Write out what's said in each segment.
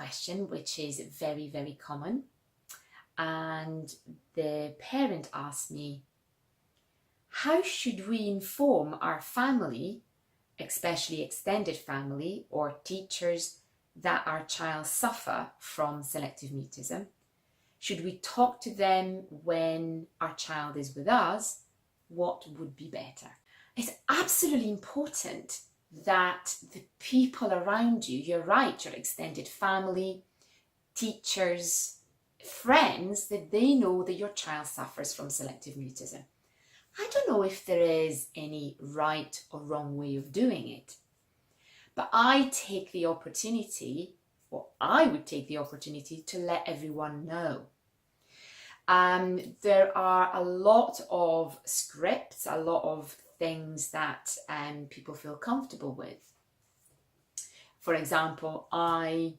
question which is very, very common. And the parent asked me, how should we inform our family, especially extended family or teachers, that our child suffer from selective mutism? Should we talk to them when our child is with us? What would be better? It's absolutely important that the people around you, you're right, your extended family, teachers, friends, that they know that your child suffers from selective mutism. I don't know if there is any right or wrong way of doing it, but I take the opportunity, or I would take the opportunity to let everyone know. There are a lot of scripts, a lot of things that people feel comfortable with. For example, I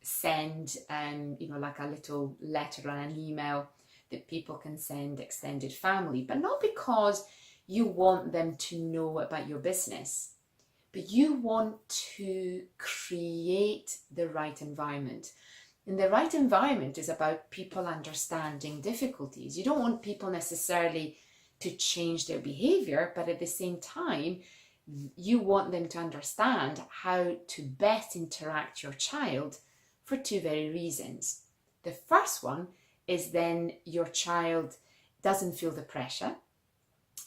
send like a little letter or an email that people can send extended family, but not because you want them to know about your business, but you want to create the right environment. And the right environment is about people understanding difficulties. You don't want people necessarily to change their behavior, but at the same time, you want them to understand how to best interact your child for two very reasons. The first one is then your child doesn't feel the pressure.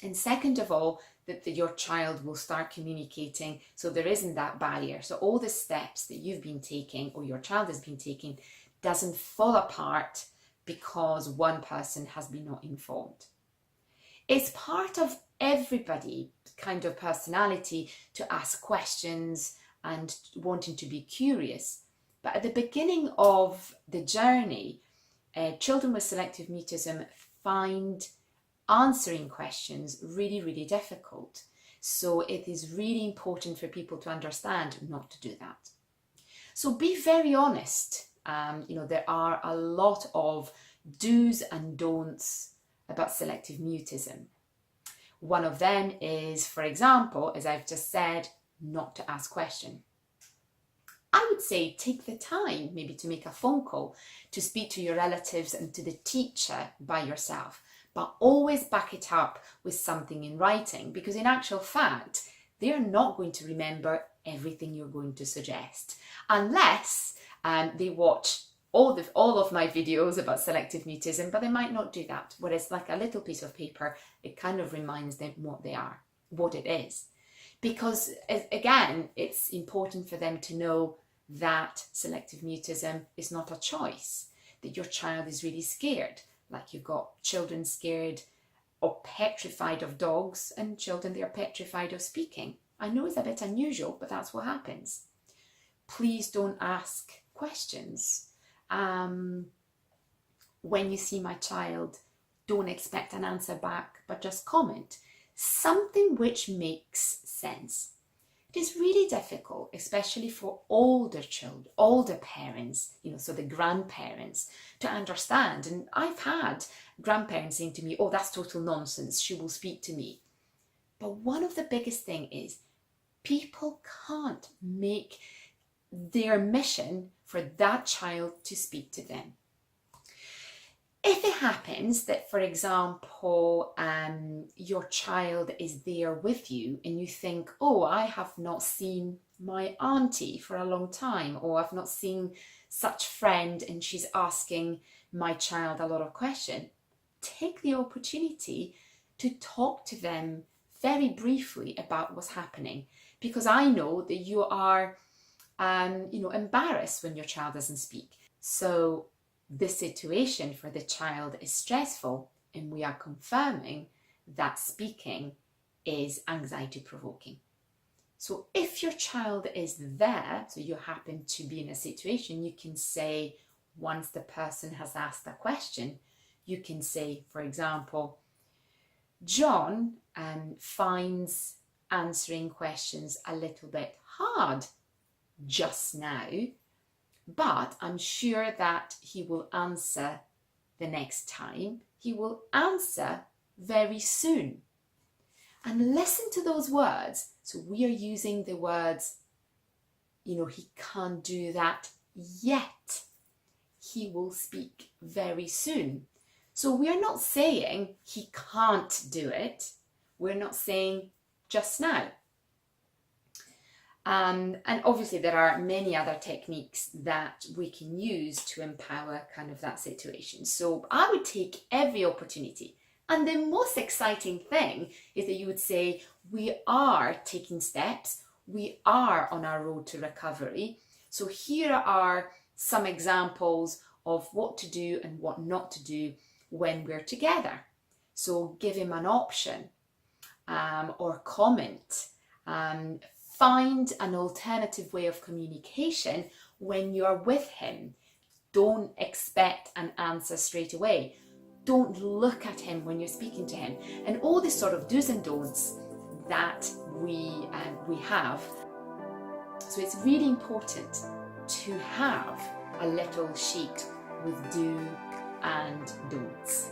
And second of all, that your child will start communicating, so there isn't that barrier. So all the steps that you've been taking or your child has been taking doesn't fall apart because one person has been not informed. It's part of everybody kind of personality to ask questions and wanting to be curious. But at the beginning of the journey, children with selective mutism find answering questions really, really difficult. So it is really important for people to understand not to do that. So be very honest. There are a lot of do's and don'ts about selective mutism. One of them is, for example, as I've just said, not to ask questions. I would say take the time maybe to make a phone call, to speak to your relatives and to the teacher by yourself, but always back it up with something in writing, because in actual fact, they're not going to remember everything you're going to suggest unless they watch all of my videos about selective mutism, but they might not do that. Whereas like a little piece of paper, it kind of reminds them what they are, what it is. Because again, it's important for them to know that selective mutism is not a choice, that your child is really scared. Like you've got children scared or petrified of dogs and children that are petrified of speaking. I know it's a bit unusual, but that's what happens. Please don't ask questions. When you see my child, don't expect an answer back, but just comment. Something which makes sense. It is really difficult, especially for older children, older parents, so the grandparents, to understand. And I've had grandparents saying to me, oh, that's total nonsense, she will speak to me. But one of the biggest thing is people can't make their mission for that child to speak to them. If it happens that, for example, your child is there with you and you think, oh, I have not seen my auntie for a long time, or I've not seen such friend and she's asking my child a lot of questions, take the opportunity to talk to them very briefly about what's happening. Because I know that you are, embarrassed when your child doesn't speak. So the situation for the child is stressful, and we are confirming that speaking is anxiety provoking. So if your child is there, so you happen to be in a situation, you can say, once the person has asked a question, you can say, for example, John finds answering questions a little bit hard just now, but I'm sure that he will answer the next time. He will answer very soon. And listen to those words. So we are using the words, he can't do that yet he will speak very soon. So we are not saying he can't do it. We're not saying just now. And obviously there are many other techniques that we can use to empower kind of that situation. So I would take every opportunity. And the most exciting thing is that you would say, we are taking steps. We are on our road to recovery. So here are some examples of what to do and what not to do when we're together. So give him an option or comment. Find an alternative way of communication when you're with him. Don't expect an answer straight away. Don't look at him when you're speaking to him. And all these sort of do's and don'ts that we have. So it's really important to have a little sheet with do and don'ts.